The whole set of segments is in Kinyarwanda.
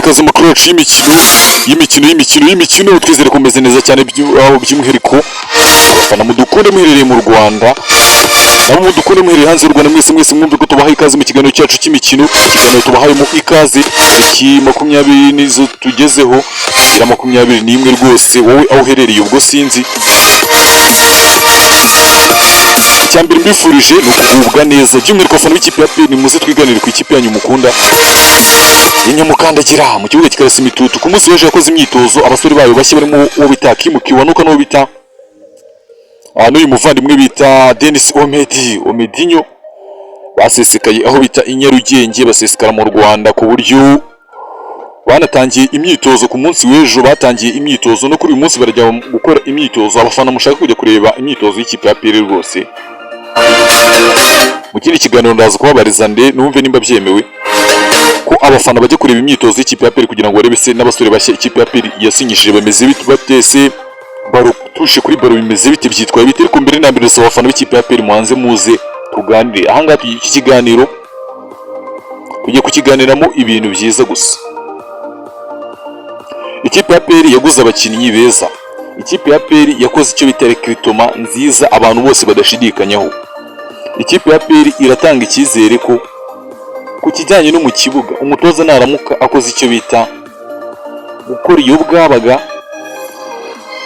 ikaze mu crouch y'imikino twizere kumeze neza cyane by'umwihariko abafana mudukunde muherereye mu Rwanda nabo mudukunde muherereye hanze y'u Rwanda mwese mwumve ko tubahaye ikaze mu kiganiro cyacu cy'imikino. Ikiganiro tubahayemo ikaze iki 20 nizo tugezeho ira 21 rwose wowe aho uherereye ubwo sinzi. Icyambere mbifurije no kugubwa neza by'umwihariko abafana b'ikipe ya PN muze twiganire ku ikipe yanyu mukunda Inyamukandagira mu kibuga kikarasa imitutu. Ku munsi w'ejo yakoze imyitozo abasore bayo bashye barimo uwo bita Kimukiwa nuko no bita n'uyu muvandimwe bita Denis Omedinho basesekaye aho bita Inyarugenge basesekara mu Rwanda ku buryo banatangiye imyitozo. Ku munsi w'ejo batangiye imyitozo no kuri uyu munsi barajya gukora imyitozo. Abafana mushaka kujya kureba imyitozo y'ikipe ya PL rwose mu kindi kiganiro ndaza kubabariza numve nimba byemewe ko abafana bajya kureba imyitozo y'ikipe ya PL kugira ngo barebe se n'abasore bashya ikipe ya PL yasinyishije bameze bite, batese baro tushe kuri baro bimeze bite, byitwaye bite. Ariko mbere na mbere se abafana b'ikipe ya PL muhanze muze tuganire ahangaha iki kiganiro tugiye kukiganiramo ibintu byiza gusa. Ikipe ya PL yaguze abakinnyi beza. Ikipe ya PL yakoze icyo bita recruitment nziza abantu bose badashidikanyaho. Ikipe ya PL iratanga icyizere ko ku kijyanye no mu kibuga umutoza naramuka akoze icyo bita gukora iyo bwabaga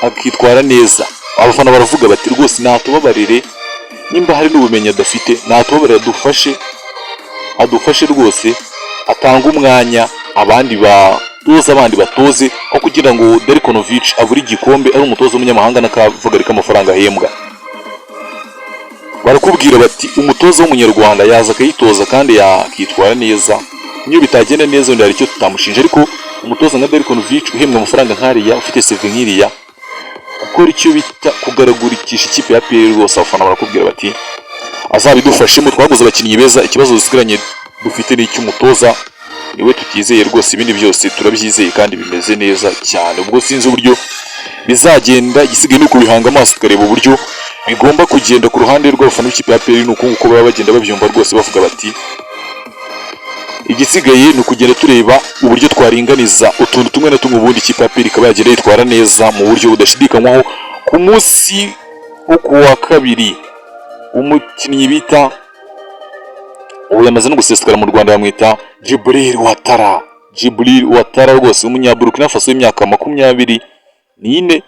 akitwara neza. Abafana baravuga bati rwose natubabarire nimba hari n'ubumenyi adafite natubabarire adufashe rwose atanga umwanya abandi batoze aho kugira ngo Derikonovic avure igikombe ari umutoza w'umunyamahanga n'akavuga amafaranga ahembwa. Barakubwira bati umutoza w'umunyarwanda yaza akayitoza kandi yakitwara neza. Niyo bitagenda neza ndari cyo tutamushinja, ariko umutoza nka Derikonovic uhembwa amafaranga nkariya ufite CV nkiriya gukora icyo bita kugaragurikisha ikipe ya PL rwose abafana barakubwira bati azabidufashemo. Twaguze abakinnyi beza, ikibazo dusigaranye dufite ni icy'umutoza niwe tutizeye rwose, ibindi byose turabyizeye kandi bimeze neza cyane. Ubwo sinzi uburyo bizagenda, igisigaye nuko bihanga amaso tukareba uburyo bigomba kugenda ku ruhande rw'abafana b'ikipe ya PL. Nuko uko baba bagenda babyumva rwose bavuga bati igisigaye ni ukugenda tureba uburyo twaringaniza utuntu tumwe na tumwe ubundi ikipe ya PL ikaba yagenda yitwara neza mu buryo budashidikanywaho. Ku munsi wo kuwa kabiri umukinnyi bita ubu yamaze no gusesekara mu Rwanda bamwita Djibril Ouattara rwose umunyaburukina Faso y'imyaka 24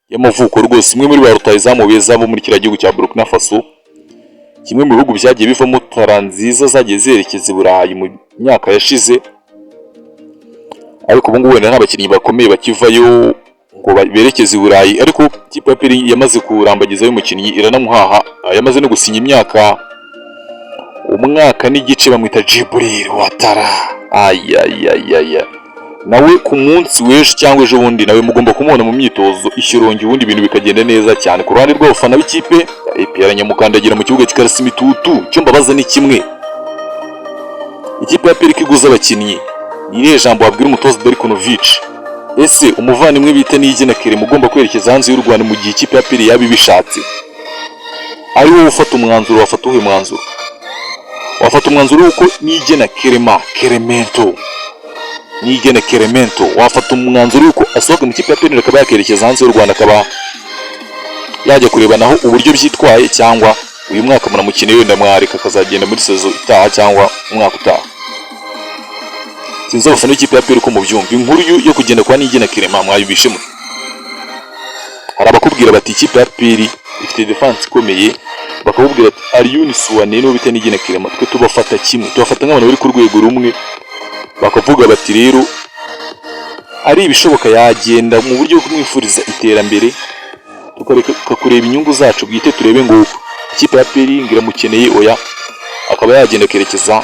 y'amavuko rwose, imwe muri ba rutahizamu beza bo muri kiriya gihugu cya Burkina Faso, kimwe mu bihugu byagiye bivamo tara nziza zagiye zerekeza i Burayi mu myaka yashize. Ariko ubu ngubu wenda nta bakinnyi bakomeye bakivayo ngo berekeze i Burayi, ariko ikipe ya PL yamaze kurambagiza y'umukinnyi iranamuhaha, yamaze no gusinya umwaka n'igice bamwita Djibril Ouattara. Nawe ku munsi w'ejo cyangwa ejo bundi nawe mugomba kumubona mu myitozo ishyirongi, ubundi ibintu bikagenda neza cyane. Ku ruhande rw'abafana b'ikipe ya APR Nyamukandagira mu kibuga kikarasa imitutu, icyo mbabaza ni kimwe, ikipe ya PL iguza abakinnyi ni irihe jambo wabwira umutoza Derikonovic? Ese umuvandimwe bita Niyigena Kerem ugomba kwerekeza hanze y'u Rwanda mu gihe ikipe ya PL yaba ibishatse, ari wowe ufata umwanzuro? Wafata uhe mwanzuro? Wafata umwanzuro w'uko Niyigena Keremento wafata umwanzuro w'uko asohoka mu kipe ya PL akaba yakerekeza hanze y'u Rwanda, akaba yajya kureba naho uburyo byitwaye, cyangwa uyu mwaka muramukine wenda mwareka akazagenda muri sezo itaha cyangwa umwaka utaha? Sinzi abafana b'ikipe ya PL ko mu byumva inkuru yo kugenda kwa Niyigena Kerem mwayibishemo. Hari abakubwira bati ikipe ya PL ifite defense ikomeye, bakabubwira ati Alioune Souane no bita Niyigena Kerem twe tubafata kimwe, tubafata nk'abantu bari ku rwego rumwe. Bakavuga bati rero ari ibishoboka yagenda mu buryo bwo kumwifuriza iterambere, tukareka kureba inyungu zacu bwite, turebe ngo ikipe ya PL ngiramukeneye oya, akaba yagenda kerekeza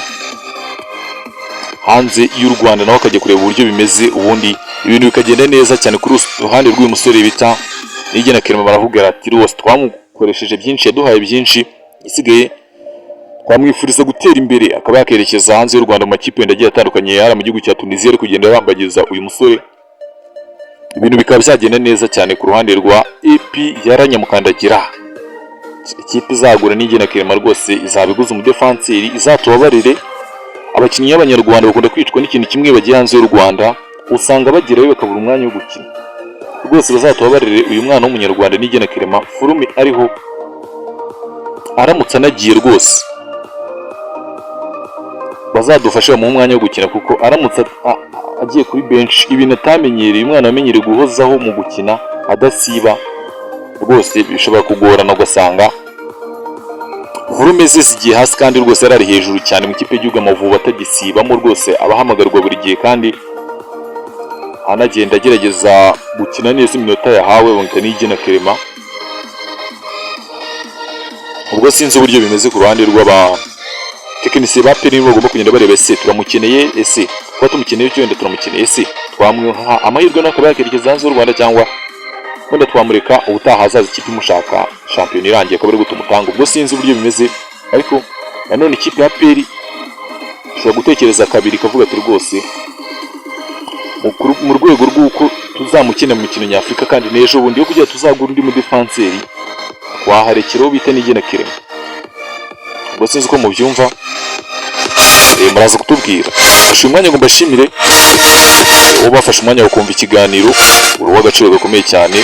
hanze y'u Rwanda nawe akajya kureba uburyo bimeze, ubundi ibintu bikagenda neza cyane. Kuri ruhande rw'uyu musore bita Niyigena Kerem baravuga ati rwose twamukoresheje byinshi, yaduhaye byinshi, isigaye twamwifuriza gutera imbere akaba yakerekeza hanze y'u Rwanda mu makipe wenda agiye atandukanye yari mu gihugu cya Tunisia ari kugenda yambagiza uyu musore. Ibintu bikaba byagenda neza cyane ku ruhande rwa AP Nyamukandagira. Ikipe izagura Niyigena Kerem rwose izabiguza umudefanseri, izatubabarire abakinnyi b'Abanyarwanda bakunda kwicwa n'ikintu kimwe bagiye hanze y'u Rwanda usanga bagerayo bakabura umwanya wo gukina. Rwose bazatubabarire uyu mwana w'umunyarwanda Nigena Clement Forume ariho aramutse anagiye rwose bazadufashe mu mwanya wo gukina, kuko aramutse agiye kuri bench ibintu atamenyereye, umwana wamenyereye guhozaho mu gukina adasiba, rwose bishobora kugorana ugasanga Forume zigiye hasi, kandi rwose yarari hejuru cyane mu ikipe y'igihugu Amavubi atagisibamo, rwose abahamagarwa buri gihe kandi anagenda agerageza gukina neza iminota yahawe bamwita Nigena Clement. Ubwo sinzi uburyo bimeze ku ruhande rw'aba tekinisiye ba PL bagomba kugenda bareba ese turamukeneye, ese kuba tumukeneye cyo wenda turamukeneye, ese twamuha amahirwe n'akaba yakerekeza hanze y'u Rwanda, cyangwa wenda twamureka ubutaha hazaza ikipe imushaka shampiyona irangiye akaba ari gutumutanga. Ubwo sinzi uburyo bimeze, ariko nanone ikipe ya PL ishobora gutekereza kabiri kavuga ati rwose mu rwego rw'uko tuzamukina mu mikino nyafurika, kandi n'ejo bundi yo kugira tuzagura undi mu defenseri twaharekeraho bita Nigena Clement. Ubwo sinzi uko mubyumva, muraza kutubwira. Bafashe umwanya ngo mbashimire uwo bafashe umwanya wo kumva ikiganiro, uruwa agaciro gakomeye cyane,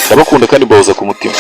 ndabakunda kandi mbahoza ku mutima.